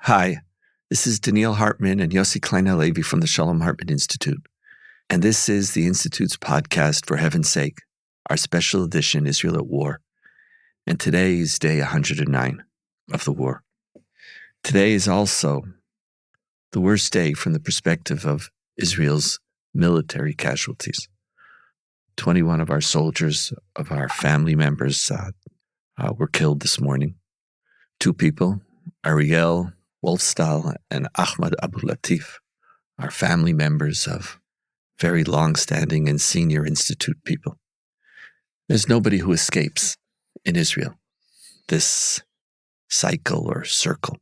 Hi, this is Donniel Hartman and Yossi Klein Halevi from the Shalom Hartman Institute. And this is the Institute's podcast, For Heaven's Sake, our special edition, Israel at War. And today is day 109 of the war. Today is also the worst day from the perspective of Israel's military casualties. 21 of our soldiers, of our family members, were killed this morning. 2 people, Ariel Wolfstal and Ahmad Abu Latif, are family members of very long-standing and senior institute people. There's nobody who escapes in Israel this cycle or circle.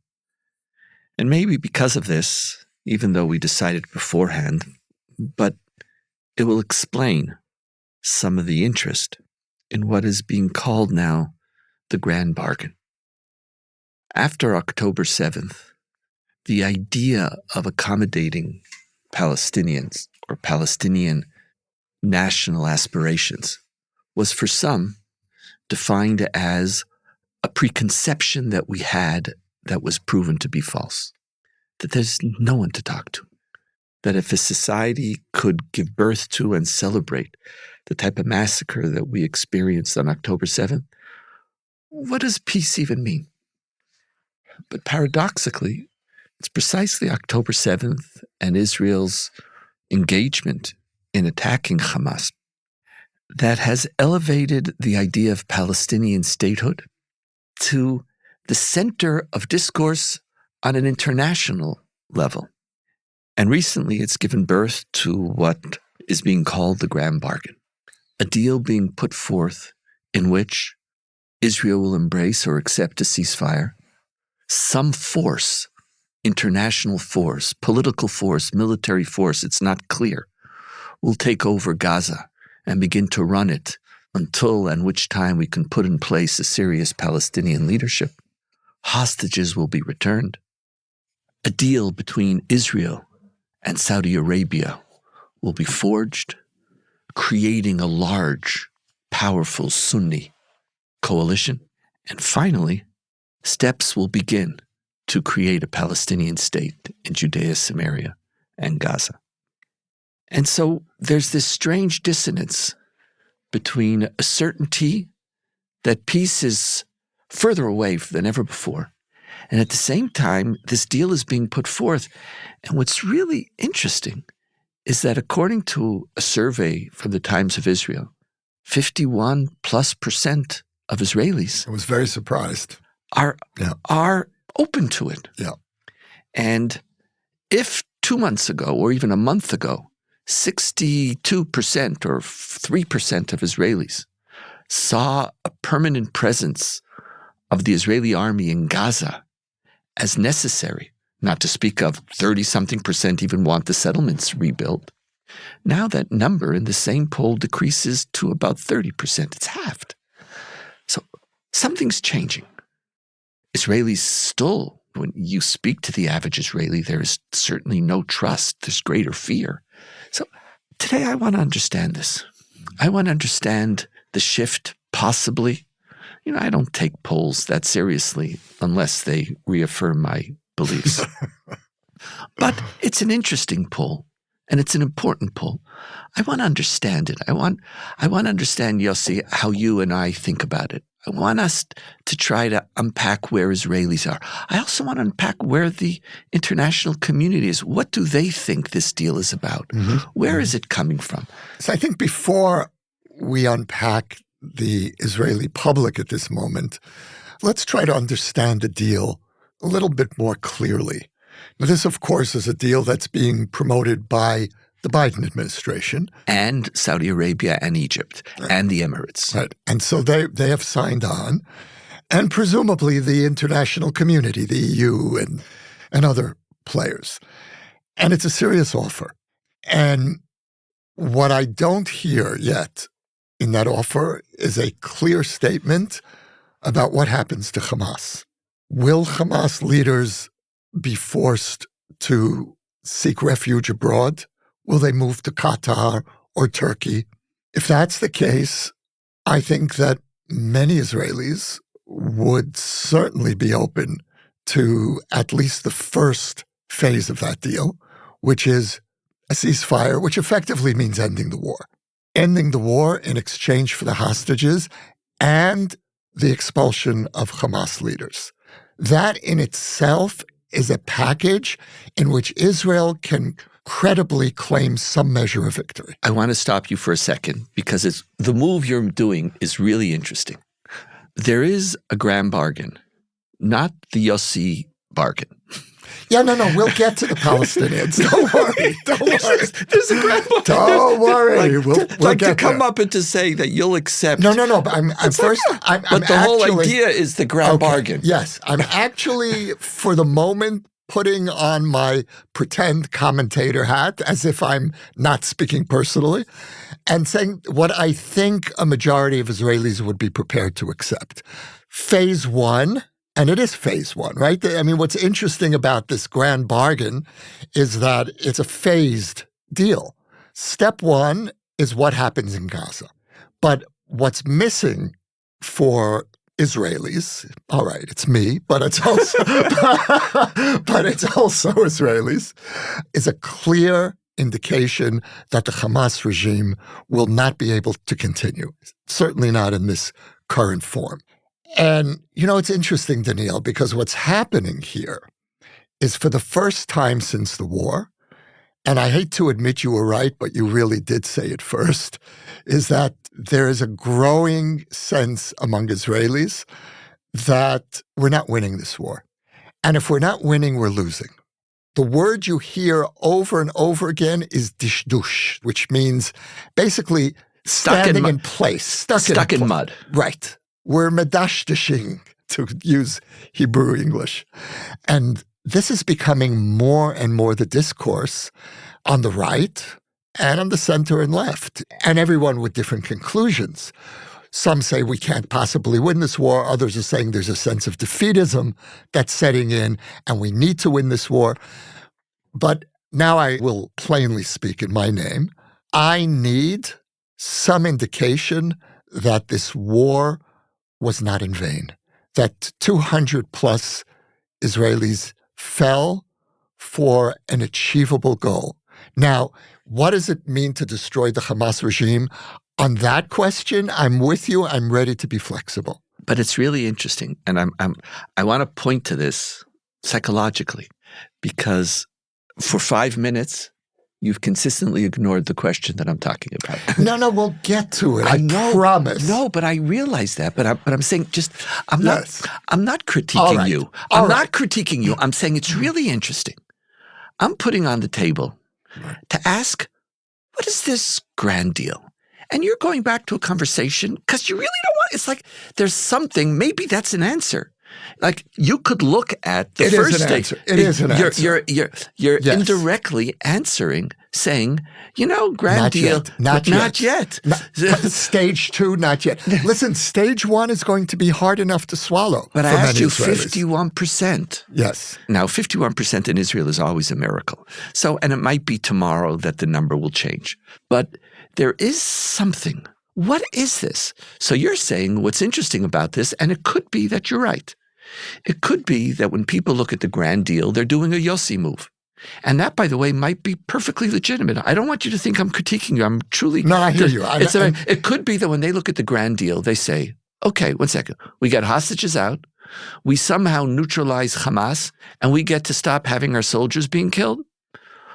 And maybe because of this, even though we decided beforehand, but it will explain some of the interest in what is being called now the grand bargain. After October 7th, the idea of accommodating Palestinians or Palestinian national aspirations was for some defined as a preconception that we had that was proven to be false. That there's no one to talk to. That if a society could give birth to and celebrate the type of massacre that we experienced on October 7th, what does peace even mean? But paradoxically, it's precisely October 7th and Israel's engagement in attacking Hamas that has elevated the idea of Palestinian statehood to the center of discourse on an international level. And recently it's given birth to what is being called the grand bargain, a deal being put forth in which Israel will embrace or accept a ceasefire. Some force, international force, political force, military force, it's not clear, will take over Gaza and begin to run it until and which time we can put in place a serious Palestinian leadership. Hostages will be returned. A deal between Israel and Saudi Arabia will be forged, creating a large, powerful Sunni coalition. And finally, steps will begin to create a Palestinian state in Judea, Samaria, and Gaza. And so there's this strange dissonance between a certainty that peace is further away than ever before, and at the same time, this deal is being put forth. And what's really interesting is that according to a survey from the Times of Israel, 51+% of Israelis I was very surprised. Are open to it. Yeah. And if 2 months ago or even a month ago, 62% or 3% of Israelis saw a permanent presence of the Israeli army in Gaza as necessary, not to speak of 30-something% even want the settlements rebuilt. Now that number in the same poll decreases to about 30%. It's halved. So something's changing. Israelis still, when you speak to the average Israeli, there is certainly no trust. There's greater fear. So today I want to understand this. I want to understand the shift possibly. I don't take polls that seriously unless they reaffirm my beliefs. But it's an interesting poll, and it's an important poll. I want to understand it. I want to understand, Yossi, how you and I think about it. I want us to try to unpack where Israelis are. I also want to unpack where the international community is. What do they think this deal is about? Mm-hmm. Where is it coming from? So I think before we unpack the Israeli public at this moment, let's try to understand the deal a little bit more clearly. Now, this, of course, is a deal that's being promoted by the Biden administration. And Saudi Arabia and Egypt and the Emirates. Right. And so they have signed on. And presumably the international community, the EU and other players. And it's a serious offer. And what I don't hear yet in that offer is a clear statement about what happens to Hamas. Will Hamas leaders be forced to seek refuge abroad? Will they move to Qatar or Turkey? If that's the case, I think that many Israelis would certainly be open to at least the first phase of that deal, which is a ceasefire, which effectively means ending the war. Ending the war in exchange for the hostages and the expulsion of Hamas leaders. That in itself is a package in which Israel can credibly claim some measure of victory. I want to stop you for a second because the move you're doing is really interesting. There is a grand bargain, not the Yossi bargain. Yeah, no, we'll get to the Palestinians. Don't worry. There's a grand bargain. Don't worry. We'll like get to come there. up and to say that you'll accept. No. But I'm the whole idea is the grand bargain. Yes, I'm actually, for the moment, putting on my pretend commentator hat as if I'm not speaking personally and saying what I think a majority of Israelis would be prepared to accept. Phase one, and it is phase one, right? I mean, what's interesting about this grand bargain is that it's a phased deal. Step one is what happens in Gaza. But what's missing for Israelis, all right, it's me, but it's also Israelis, is a clear indication that the Hamas regime will not be able to continue, certainly not in this current form. And, it's interesting, Donniel, because what's happening here is for the first time since the war, and I hate to admit you were right, but you really did say it first, is that there is a growing sense among Israelis that we're not winning this war. And if we're not winning, we're losing. The word you hear over and over again is dishdush, which means basically standing in place. Stuck in mud. Right. We're medashdishing, to use Hebrew English. And this is becoming more and more the discourse on the right and on the center and left, and everyone with different conclusions. Some say we can't possibly win this war. Others are saying there's a sense of defeatism that's setting in, and we need to win this war. But now I will plainly speak in my name. I need some indication that this war was not in vain, that 200 plus Israelis fell for an achievable goal. Now, what does it mean to destroy the Hamas regime? On that question, I'm with you. I'm ready to be flexible. But it's really interesting, and I want to point to this psychologically, because for 5 minutes, you've consistently ignored the question that I'm talking about. No, we'll get to it. I promise. No, but I realize that. But I'm saying I'm not critiquing All right. you. All I'm right. not critiquing you. I'm saying it's really interesting. I'm putting on the table to ask, what is this grand deal? And you're going back to a conversation because you really don't want. It's like there's something. Maybe that's an answer. Like you could look at the first stage. It is an answer. You're Yes. indirectly answering, saying, grand Not deal, yet. Not yet. Stage 2, not yet. Listen, stage 1 is going to be hard enough to swallow. But I for asked many you Israelis. 51%. Yes. Now, 51% in Israel is always a miracle. So, and it might be tomorrow that the number will change. But there is something. What is this? So you're saying what's interesting about this, and it could be that you're right. It could be that when people look at the grand deal, they're doing a Yossi move. And that, by the way, might be perfectly legitimate. I don't want you to think I'm critiquing you. I'm truly... No, I hear you. It could be that when they look at the grand deal, they say, okay, 1 second. We got hostages out. We somehow neutralize Hamas, and we get to stop having our soldiers being killed.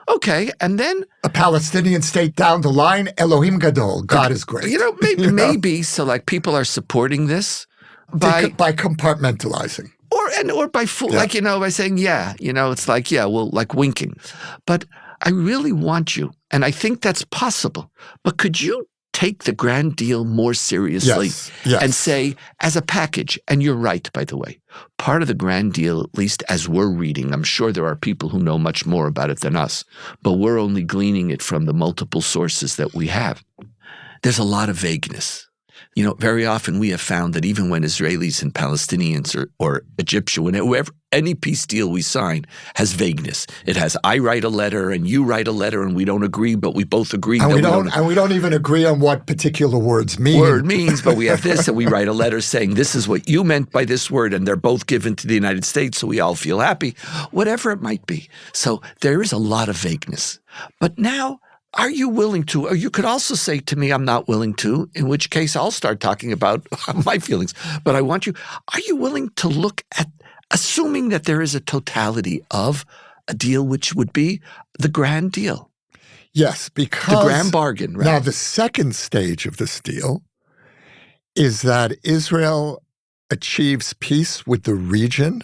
Okay, and then... A Palestinian state down the line, Elohim Gadol, God is great. Maybe, so like people are supporting this by compartmentalizing. Or by by saying, it's like, like winking. But I really want you, and I think that's possible, but could you take the grand deal more seriously yes. and say, as a package, and you're right, by the way, part of the grand deal, at least as we're reading, I'm sure there are people who know much more about it than us, but we're only gleaning it from the multiple sources that we have. There's a lot of vagueness. Very often we have found that even when Israelis and Palestinians or Egyptian, whenever any peace deal we sign has vagueness. It has, I write a letter and you write a letter and we don't agree, but we both agree. And we don't even agree on what particular words mean. Word means, but we have this, and we write a letter saying this is what you meant by this word, and they're both given to the United States, so we all feel happy, whatever it might be. So there is a lot of vagueness. But now, are you willing to, or you could also say to me, I'm not willing to, in which case I'll start talking about my feelings. But are you willing to look at, assuming that there is a totality of a deal which would be the grand deal? Yes, because the grand bargain, right? Now, the second stage of this deal is that Israel achieves peace with the region,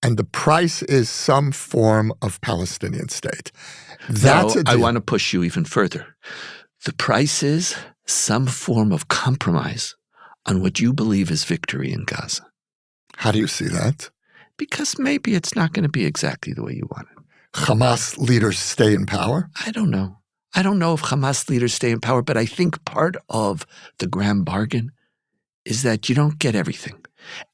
and the price is some form of Palestinian state. That's a deal. I want to push you even further. The price is some form of compromise on what you believe is victory in Gaza. How do you see that? Because maybe it's not going to be exactly the way you want it. Hamas leaders stay in power? I don't know. I don't know if Hamas leaders stay in power, but I think part of the grand bargain is that you don't get everything.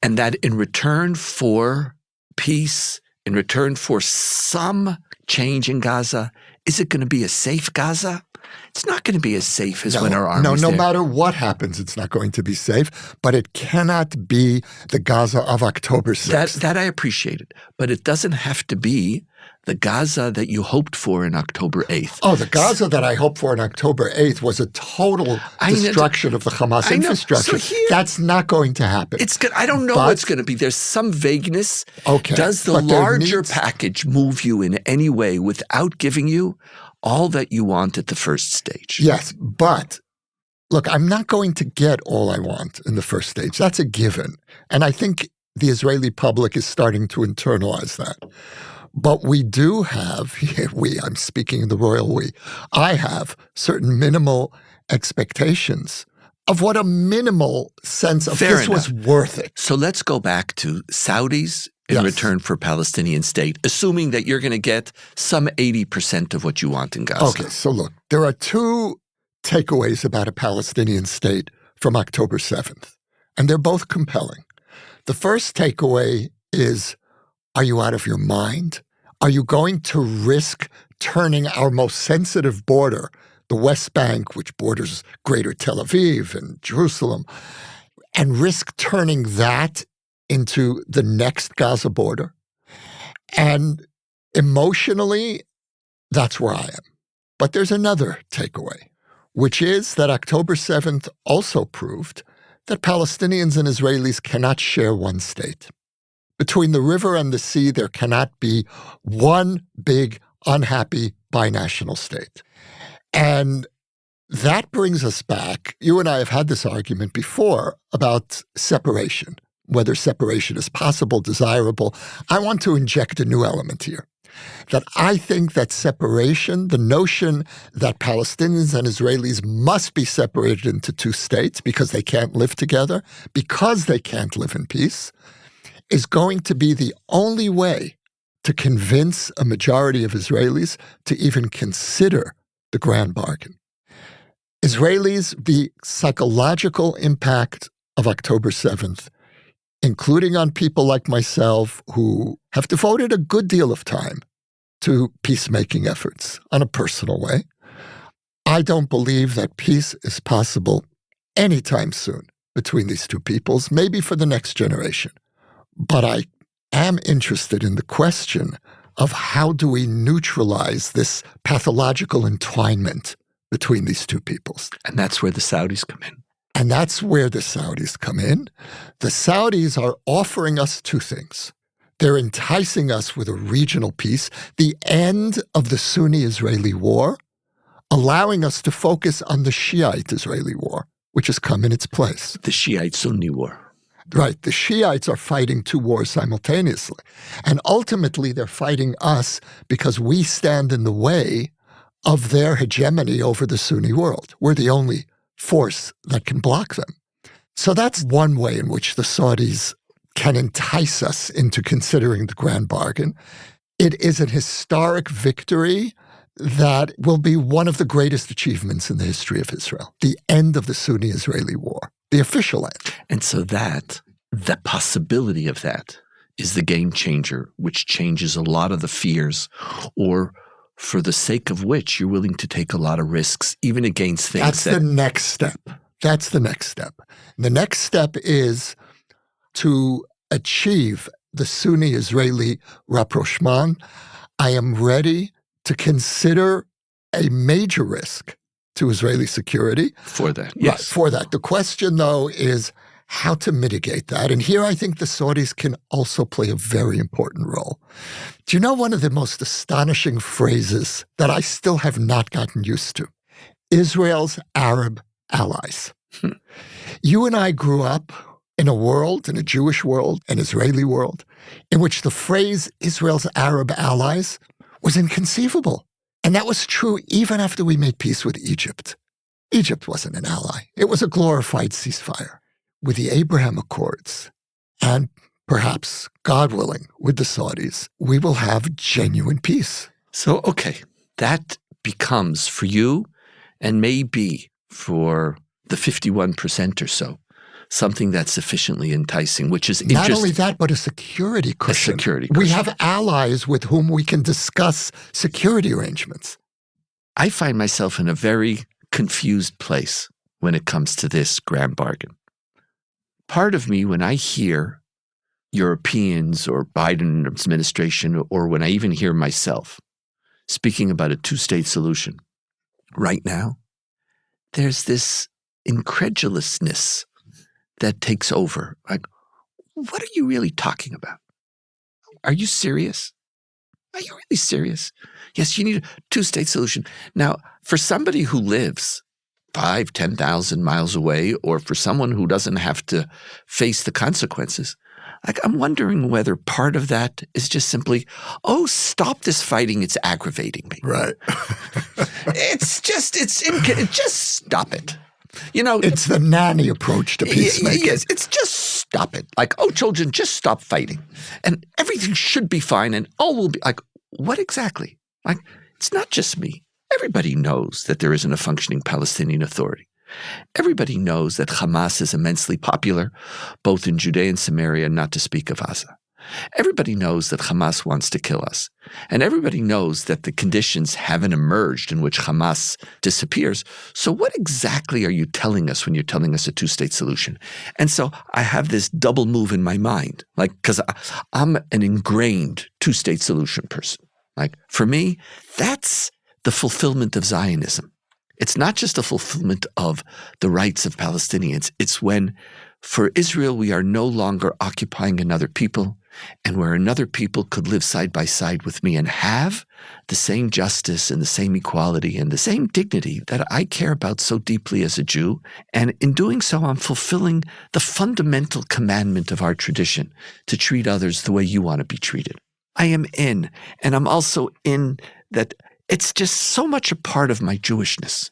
And that in return for peace, in return for some change in Gaza, is it going to be a safe Gaza? It's not going to be as safe as when our armies No matter what happens, it's not going to be safe, but it cannot be the Gaza of October 6th. That I appreciate it, but it doesn't have to be the Gaza that you hoped for in October 8th. Oh, the Gaza that I hoped for in October 8th was a total destruction of the Hamas infrastructure. So that's not going to happen. I don't know what's going to be. There's some vagueness. Okay. Does the larger package move you in any way without giving you all that you want at the first stage? Yes, but look, I'm not going to get all I want in the first stage. That's a given. And I think the Israeli public is starting to internalize that. But we do have, I'm speaking in the royal we, I have certain minimal expectations of what a minimal sense of this was worth it. So let's go back to Saudis in return for Palestinian state, assuming that you're going to get some 80% of what you want in Gaza. Okay, so look, there are two takeaways about a Palestinian state from October 7th, and they're both compelling. The first takeaway is, are you out of your mind? Are you going to risk turning our most sensitive border, the West Bank, which borders Greater Tel Aviv and Jerusalem, and risk turning that into the next Gaza border? And emotionally, that's where I am. But there's another takeaway, which is that October 7th also proved that Palestinians and Israelis cannot share one state. Between the river and the sea, there cannot be one big, unhappy binational state. And that brings us back. You and I have had this argument before about separation, whether separation is possible, desirable. I want to inject a new element here, that I think that separation, the notion that Palestinians and Israelis must be separated into two states because they can't live together, because they can't live in peace, is going to be the only way to convince a majority of Israelis to even consider the grand bargain. Israelis, the psychological impact of October 7th, including on people like myself who have devoted a good deal of time to peacemaking efforts on a personal way, I don't believe that peace is possible anytime soon between these two peoples, maybe for the next generation. But I am interested in the question of how do we neutralize this pathological entwinement between these two peoples. And that's where the Saudis come in. And that's where the Saudis come in. The Saudis are offering us two things. They're enticing us with a regional peace, the end of the Sunni-Israeli war, allowing us to focus on the Shiite-Israeli war, which has come in its place. The Shiite-Sunni war. Right. The Shiites are fighting two wars simultaneously. And ultimately, they're fighting us because we stand in the way of their hegemony over the Sunni world. We're the only force that can block them. So that's one way in which the Saudis can entice us into considering the grand bargain. It is an historic victory that will be one of the greatest achievements in the history of Israel, the end of the Sunni-Israeli war. the official land. And so the possibility of that is the game changer, which changes a lot of the fears, or for the sake of which you're willing to take a lot of risks, even against things. That's the next step. That's the next step. The next step is to achieve the Sunni-Israeli rapprochement. I am ready to consider a major risk to Israeli security. For that, yes. Right, for that. The question, though, is how to mitigate that. And here I think the Saudis can also play a very important role. Do you know one of the most astonishing phrases that I still have not gotten used to? Israel's Arab allies. You and I grew up in a world, in a Jewish world, an Israeli world, in which the phrase Israel's Arab allies was inconceivable. And that was true even after we made peace with Egypt. Egypt wasn't an ally. It was a glorified ceasefire. With the Abraham Accords, and perhaps, God willing, with the Saudis, we will have genuine peace. So, okay, that becomes for you, and maybe for the 51% or so, something that's sufficiently enticing, which is not only that, but a security cushion. A security cushion. We have allies with whom we can discuss security arrangements. I find myself in a very confused place when it comes to this grand bargain. Part of me, when I hear Europeans or Biden administration, or when I even hear myself speaking about a two-state solution right now, there's this incredulousness that takes over. Like, what are you really talking about? Are you serious? Are you really serious? Yes, you need a two-state solution. Now, for somebody who lives 5,000, 10,000 miles away, or for someone who doesn't have to face the consequences, like, I'm wondering whether part of that is just simply, oh, stop this fighting, it's aggravating me. Right. Just stop it. You know, it's the nanny approach to peacemaking. Yes, it's just stop it. Like, oh, children, just stop fighting. And everything should be fine, and all will be, like, what exactly? Like, it's not just me. Everybody knows that there isn't a functioning Palestinian Authority. Everybody knows that Hamas is immensely popular, both in Judea and Samaria, not to speak of Gaza. Everybody knows that Hamas wants to kill us. And everybody knows that the conditions haven't emerged in which Hamas disappears. So what exactly are you telling us when you're telling us a two-state solution? And so I have this double move in my mind, like, because I'm an ingrained two-state solution person. Like, for me, that's the fulfillment of Zionism. It's not just a fulfillment of the rights of Palestinians. It's when, for Israel, we are no longer occupying another people, and where another people could live side by side with me and have the same justice and the same equality and the same dignity that I care about so deeply as a Jew. And in doing so, I'm fulfilling the fundamental commandment of our tradition to treat others the way you want to be treated. I am in, and I'm also in that it's just so much a part of my Jewishness,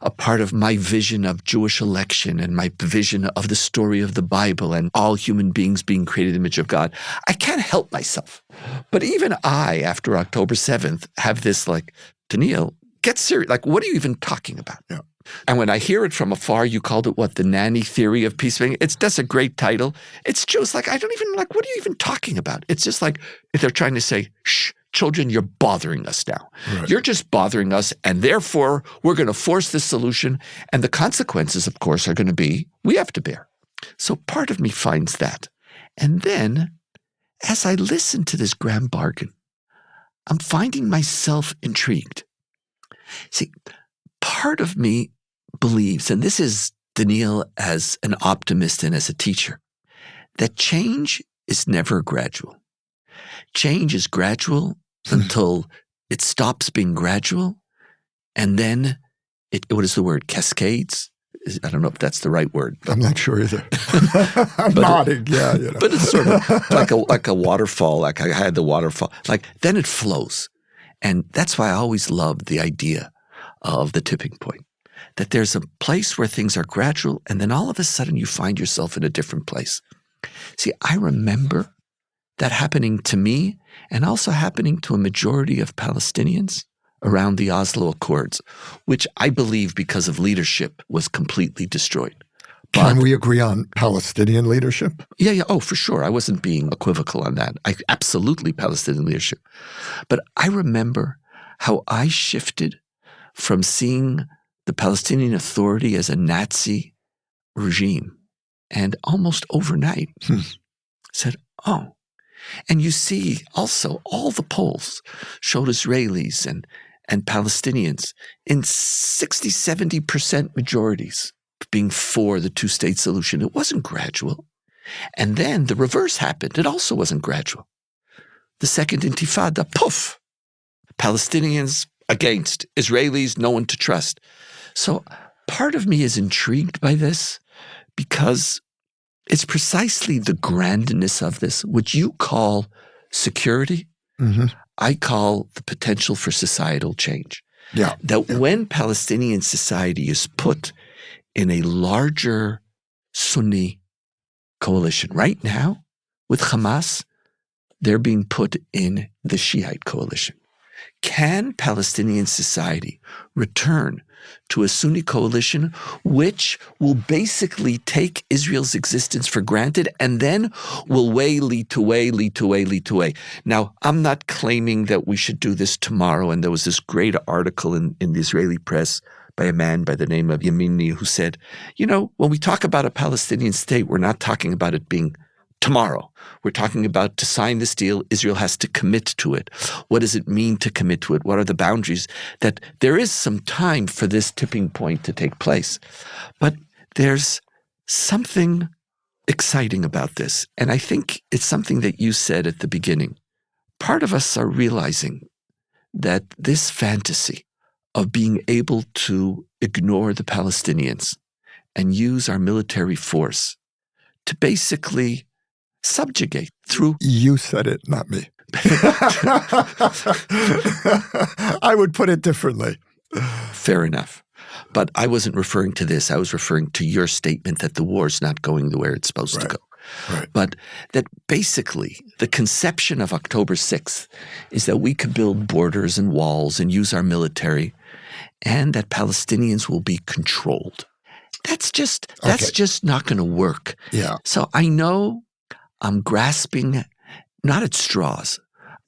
a part of my vision of Jewish election and my vision of the story of the Bible and all human beings being created in the image of God. I can't help myself. But even I, after October 7th, have this like, Donniel, get serious. Like, what are you even talking about? Yeah. And when I hear it from afar, you called it what? The nanny theory of peacemaking. That's a great title. It's just like, I don't even like, what are you even talking about? It's just like they're trying to say, shh, children, you're bothering us now. Right. You're just bothering us, and therefore we're going to force this solution. And the consequences, of course, are going to be we have to bear. So part of me finds that. And then, as I listen to this grand bargain, I'm finding myself intrigued. See, part of me believes, and this is Donniel as an optimist and as a teacher, that change is never gradual. Change is gradual until it stops being gradual, and then what is the word? Cascades? I don't know if that's the right word. I'm not sure either. I'm nodding, yeah. You know. But it's sort of like a waterfall, like I had the waterfall. Like, then it flows. And that's why I always loved the idea of the tipping point, that there's a place where things are gradual, and then all of a sudden you find yourself in a different place. See, I remember that happening to me and also happening to a majority of Palestinians around the Oslo Accords, which I believe because of leadership was completely destroyed. Can we agree on Palestinian leadership? Yeah. Oh, for sure. I wasn't being equivocal on that. Absolutely Palestinian leadership. But I remember how I shifted from seeing the Palestinian Authority as a Nazi regime, and almost overnight said, oh. And you see also all the polls showed Israelis and Palestinians in 60, 70% majorities being for the two-state solution. It wasn't gradual. And then the reverse happened. It also wasn't gradual. The second intifada, poof, Palestinians against, Israelis, no one to trust. So part of me is intrigued by this because it's precisely the grandness of this, which you call security. Mm-hmm. I call the potential for societal change. Yeah. When Palestinian society is put in a larger Sunni coalition, right now with Hamas, they're being put in the Shiite coalition. Can Palestinian society return to a Sunni coalition which will basically take Israel's existence for granted and then will lead to way. Now, I'm not claiming that we should do this tomorrow, and there was this great article in the Israeli press by a man by the name of Yamini who said, when we talk about a Palestinian state, we're not talking about it being tomorrow. We're talking about to sign this deal, Israel has to commit to it. What does it mean to commit to it? What are the boundaries? That there is some time for this tipping point to take place. But there's something exciting about this. And I think it's something that you said at the beginning. Part of us are realizing that this fantasy of being able to ignore the Palestinians and use our military force to basically subjugate through... You said it, not me. I would put it differently. Fair enough. But I wasn't referring to this. I was referring to your statement that the war's not going the way it's supposed to go. Right. But that basically the conception of October 6th is that we could build borders and walls and use our military and that Palestinians will be controlled. That's just not going to work. Yeah. So I know I'm grasping, not at straws,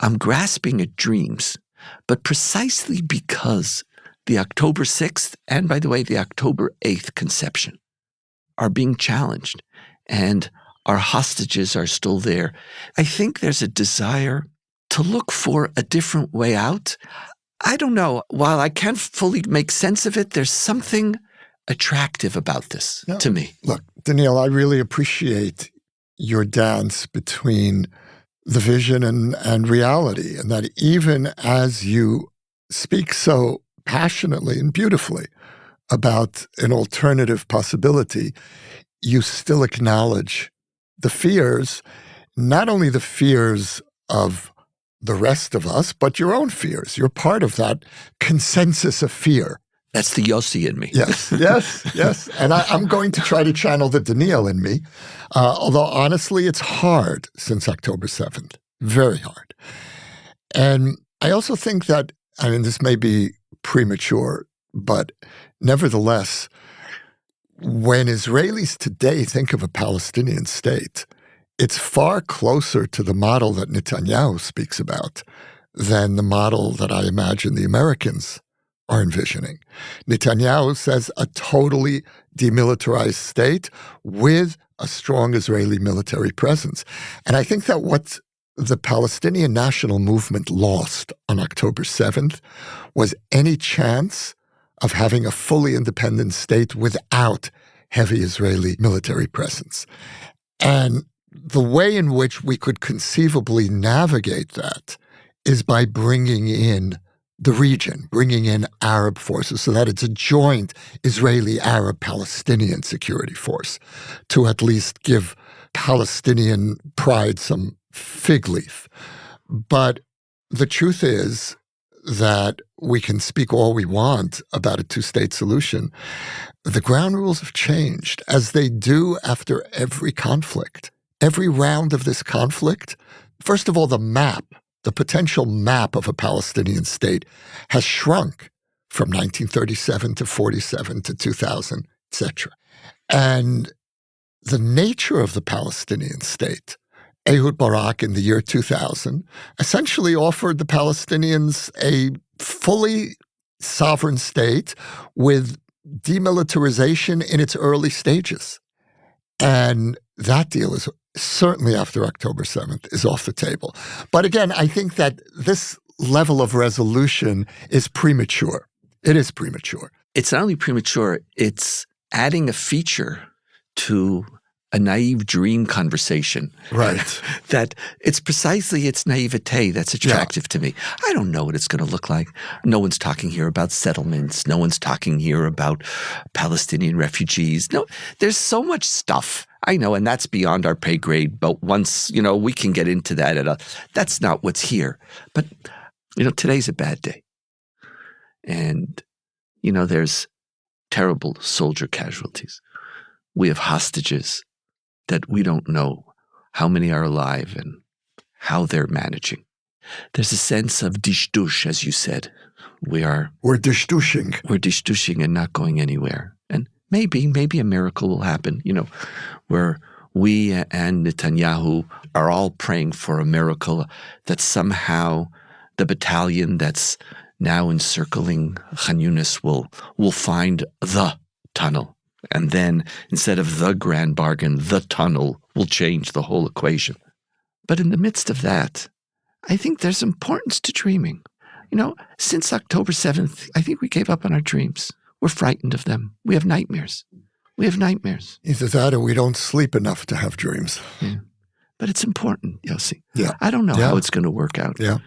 I'm grasping at dreams, but precisely because the October 6th and, by the way, the October 8th conception are being challenged and our hostages are still there. I think there's a desire to look for a different way out. I don't know. While I can't fully make sense of it, there's something attractive about this to me. Look, Donniel, I really appreciate your dance between the vision and reality, and that even as you speak so passionately and beautifully about an alternative possibility, you still acknowledge the fears, not only the fears of the rest of us, but your own fears. You're part of that consensus of fear. That's the Yossi in me. Yes. And I'm going to try to channel the Donniel in me, although honestly, it's hard since October 7th. Very hard. And I also think that, this may be premature, but nevertheless, when Israelis today think of a Palestinian state, it's far closer to the model that Netanyahu speaks about than the model that I imagine the Americans are envisioning. Netanyahu says a totally demilitarized state with a strong Israeli military presence. And I think that what the Palestinian national movement lost on October 7th was any chance of having a fully independent state without heavy Israeli military presence. And the way in which we could conceivably navigate that is by bringing in the region, bringing in Arab forces so that it's a joint Israeli-Arab-Palestinian security force to at least give Palestinian pride some fig leaf. But the truth is that we can speak all we want about a two-state solution. The ground rules have changed, as they do after every conflict. Every round of this conflict, first of all, the potential map of a Palestinian state has shrunk from 1937 to 47 to 2000, etc. And the nature of the Palestinian state, Ehud Barak in the year 2000 essentially offered the Palestinians a fully sovereign state with demilitarization in its early stages. And that deal is certainly after October 7th is off the table. But again, I think that this level of resolution is premature. It is premature. It's not only premature, it's adding a feature to a naive dream conversation. Right. That it's precisely its naivete that's attractive to me. I don't know what it's going to look like. No one's talking here about settlements. No one's talking here about Palestinian refugees. No, there's so much stuff. I know, and that's beyond our pay grade. But once, we can get into that. That's not what's here. But, today's a bad day. And, there's terrible soldier casualties. We have hostages that we don't know how many are alive and how they're managing. There's a sense of dishdush, as you said. We're dishdushing. We're dishdushing and not going anywhere. And maybe a miracle will happen, where we and Netanyahu are all praying for a miracle that somehow the battalion that's now encircling Khan Yunis will find the tunnel. And then instead of the grand bargain, the tunnel will change the whole equation. But in the midst of that, I think there's importance to dreaming. Since October 7th, I think we gave up on our dreams. We're frightened of them. We have nightmares. Either that or we don't sleep enough to have dreams. Yeah. But it's important, Yossi. Yeah. I don't know how it's going to work out. Yeah.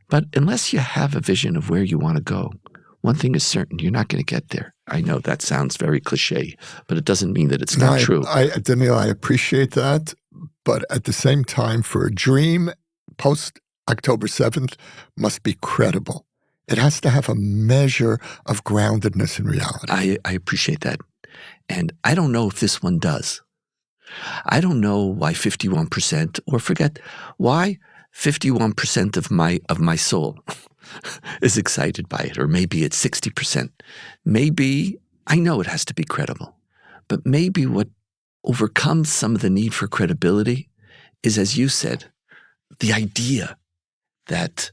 But unless you have a vision of where you want to go, one thing is certain, you're not going to get there. I know that sounds very cliche, but it doesn't mean that it's not true. Donniel, I appreciate that. But at the same time, for a dream post-October 7th must be credible. It has to have a measure of groundedness in reality. I appreciate that. And I don't know if this one does. I don't know why 51%, or forget why 51% of my soul is excited by it, or maybe it's 60%. Maybe, I know it has to be credible, but maybe what overcomes some of the need for credibility is, as you said, the idea that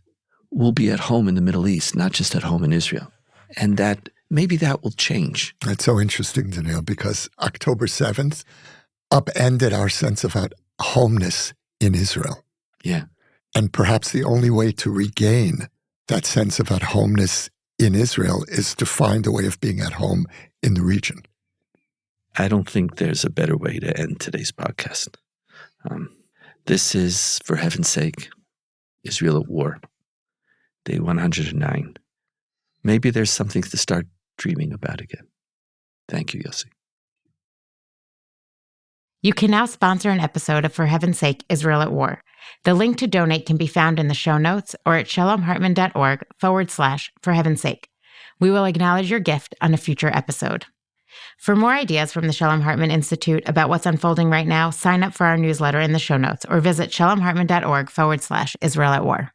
we'll be at home in the Middle East, not just at home in Israel, and that maybe that will change. That's so interesting, Donniel, because October 7th upended our sense of homeness in Israel. Yeah. And perhaps the only way to regain that sense of at-homeness in Israel is to find a way of being at home in the region. I don't think there's a better way to end today's podcast. This is, for heaven's sake, Israel at War, day 109. Maybe there's something to start dreaming about again. Thank you, Yossi. You can now sponsor an episode of For Heaven's Sake, Israel at War. The link to donate can be found in the show notes or at shalomhartman.org/For Heaven's Sake. We will acknowledge your gift on a future episode. For more ideas from the Shalom Hartman Institute about what's unfolding right now, sign up for our newsletter in the show notes or visit shalomhartman.org/Israel at War.